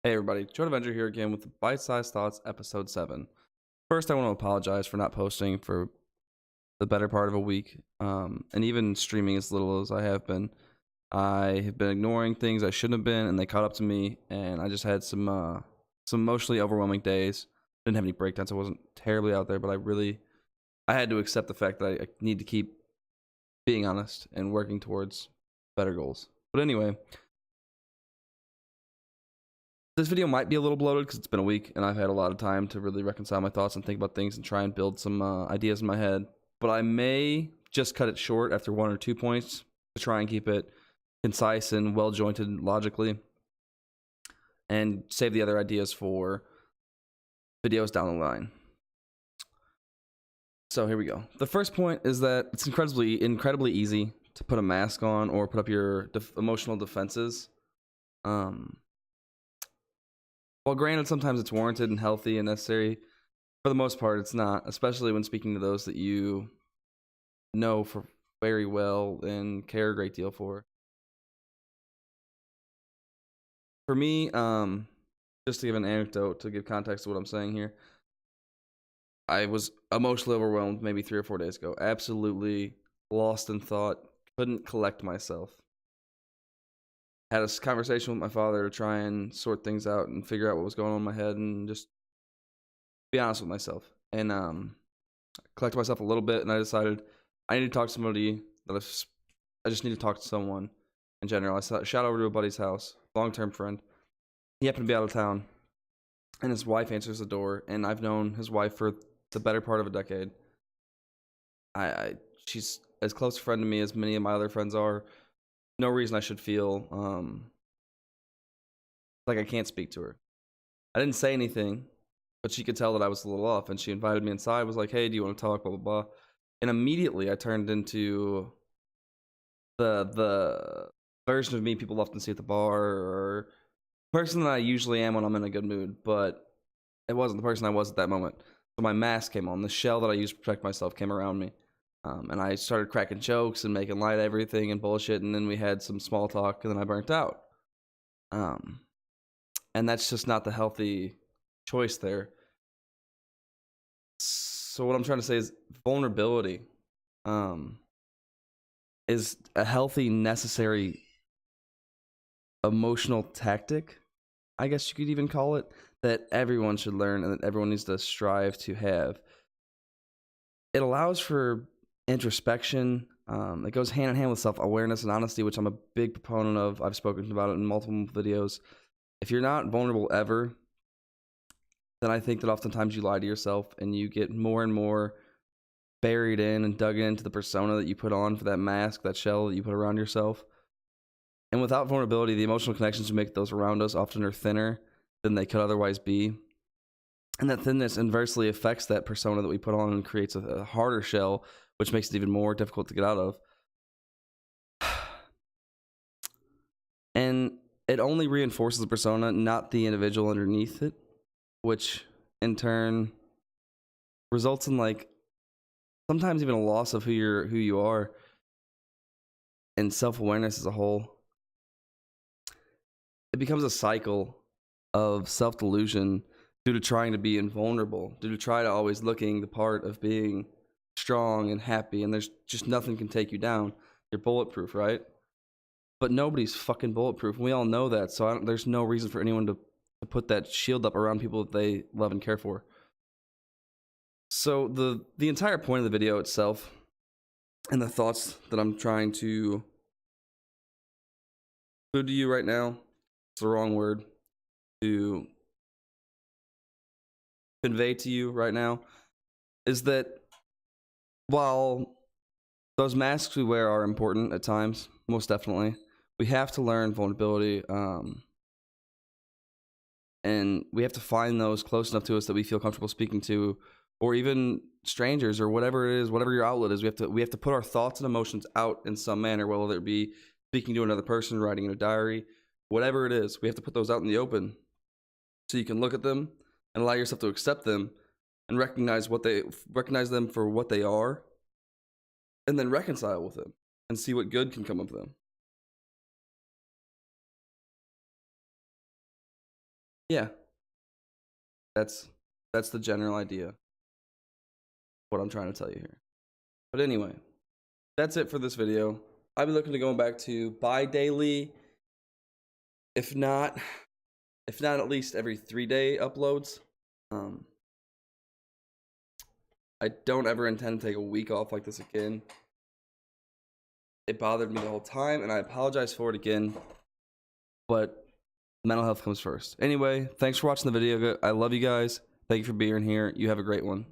Hey everybody, Joe Avenger here again with the Bite-Sized Thoughts episode 7. First, I want to apologize for not posting for the better part of a week, and even streaming as little as I have been. I have been ignoring things I shouldn't have been, and they caught up to me, and I just had some emotionally overwhelming days. Didn't have any breakdowns, I wasn't terribly out there, but I had to accept the fact that I need to keep being honest and working towards better goals. But anyway, this video might be a little bloated because it's been a week and I've had a lot of time to really reconcile my thoughts and think about things and try and build some ideas in my head. But I may just cut it short after 1 or 2 points to try and keep it concise and well jointed logically, and save the other ideas for videos down the line. So here we go. The first point is that it's incredibly easy to put a mask on or put up your emotional defenses. While granted, sometimes it's warranted and healthy and necessary, for the most part, it's not, especially when speaking to those that you know for very well and care a great deal for. For me, just to give an anecdote to give context to what I'm saying here, I was emotionally overwhelmed maybe 3 or 4 days ago. Absolutely lost in thought, couldn't collect myself. Had a conversation with my father to try and sort things out and figure out what was going on in my head and just be honest with myself. And collected myself a little bit, and I decided I need to talk to somebody that I just need to talk to someone in general. I shot over to a buddy's house, long-term friend. He happened to be out of town, and his wife answers the door, and I've known his wife for the better part of a decade. She's as close a friend to me as many of my other friends are. No reason I should feel like I can't speak to her. I didn't say anything, but she could tell that I was a little off, and she invited me inside, was like, hey, do you want to talk, blah, blah, blah. And immediately I turned into the version of me people often see at the bar, or person that I usually am when I'm in a good mood, but it wasn't the person I was at that moment. So my mask came on. The shell that I used to protect myself came around me. And I started cracking jokes and making light of everything and bullshit, and then we had some small talk, and then I burnt out. And that's just not the healthy choice there. So what I'm trying to say is vulnerability is a healthy, necessary emotional tactic, I guess you could even call it, that everyone should learn and that everyone needs to strive to have. It allows for introspection. It goes hand in hand with self-awareness and honesty, which I'm a big proponent of. I've spoken about it in multiple videos. If you're not vulnerable ever, then I think that oftentimes you lie to yourself and you get more and more buried in and dug into the persona that you put on for that mask, that shell that you put around yourself. And without vulnerability, the emotional connections we make with those around us often are thinner than they could otherwise be. And that thinness inversely affects that persona that we put on and creates a harder shell, which makes it even more difficult to get out of. And it only reinforces the persona, not the individual underneath it, which in turn results in, like, sometimes even a loss of who you are and self-awareness as a whole. It becomes a cycle of self-delusion due to trying to be invulnerable, due to try to always looking the part of being strong and happy, and there's just nothing can take you down. You're bulletproof, right? But nobody's fucking bulletproof. We all know that, so there's no reason for anyone to put that shield up around people that they love and care for. So the entire point of the video itself and the thoughts that I'm trying to put to you right now, it's the wrong word, to convey to you right now, is that while those masks we wear are important at times, most definitely, we have to learn vulnerability, and we have to find those close enough to us that we feel comfortable speaking to, or even strangers, or whatever it is, whatever your outlet is. We have to put our thoughts and emotions out in some manner, whether it be speaking to another person, writing in a diary, whatever it is. We have to put those out in the open so you can look at them and allow yourself to accept them and recognize them for what they are, and then reconcile with them and see what good can come of them. Yeah, that's the general idea. What I'm trying to tell you here. But anyway, that's it for this video. I'll be looking to going back to bi-daily, if not at least every 3-day uploads. I don't ever intend to take a week off like this again. It bothered me the whole time, and I apologize for it again. But mental health comes first. Anyway, thanks for watching the video. I love you guys. Thank you for being here. You have a great one.